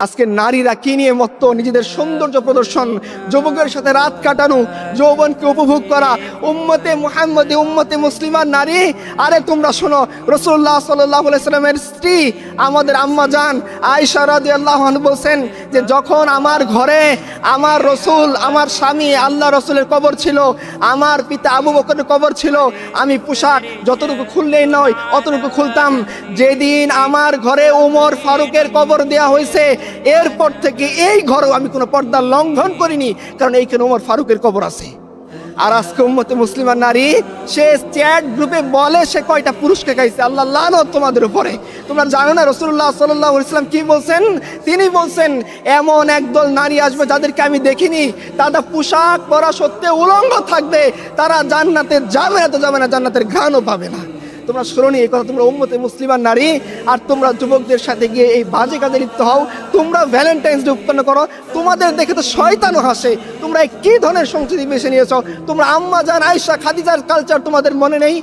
আজকে নারীরা কি নিয়ে মত্ত, নিজেদের সৌন্দর্য প্রদর্শন, যুবকের সাথে রাত কাটানো, যৌবনকে উপভোগ করা, উম্মতে মুহাম্মদী, উম্মতে মুসলিমার নারী। আরে তোমরা শোনো, রাসূলুল্লাহ সাল্লাল্লাহু আলাইহি সাল্লামের স্ত্রী আমাদের আম্মা জান আয়েশা রাদিয়াল্লাহু আনহা বলছেন যে যখন আমার ঘরে আমার রসুল, আমার স্বামী আল্লাহ রসুলের কবর ছিল, আমার পিতা আবু বকরের কবর ছিল, আমি পোশাক যতটুকু খুললেই নয় অতটুকু খুলতাম। যেদিন আমার ঘরে ওমর ফারুকের কবর দেওয়া হয়েছে, এরপর থেকে এই ঘরেও আমি কোনো পর্দা লঙ্ঘন করিনি, কারণ এইখানে ওমর ফারুকের কবর আছে। আর আজকে উম্মতে মুসলিমার নারী সে চ্যাট গ্রুপে বলে সে কয়টা পুরুষকে খাইছে। আল্লাহ লানত তোমাদের উপরে। তোমরা জানো না রাসূলুল্লাহ সাল্লাল্লাহু আলাইহি ওয়াসাল্লাম কি বলছেন? তিনি বলছেন এমন একদল নারী আসবে যাদেরকে আমি দেখিনি, তারা পোশাক পরা সত্ত্বেও উলঙ্গ থাকবে, তারা জান্নাতে যাবে না, তো যাবে না, জান্নাতের ঘ্রাণও পাবে না। তোমরা শুনোনি এই কথা? তোমরা উম্মতে মুসলিমার নারী, আর তোমরা যুবকদের সাথে গিয়ে এই বাজে কাজে লিপ্ত হও। তোমরা ভ্যালেন্টাইন্স ডে উৎপন্ন করো, তোমাদের দেখে তো শয়তানও হাসে। তোমরা কি ধরনের সংস্কৃতি বেছে নিয়েছো? তোমরা আম্মা জান আয়েশা খাদিজার কালচার তোমাদের মনে নেই?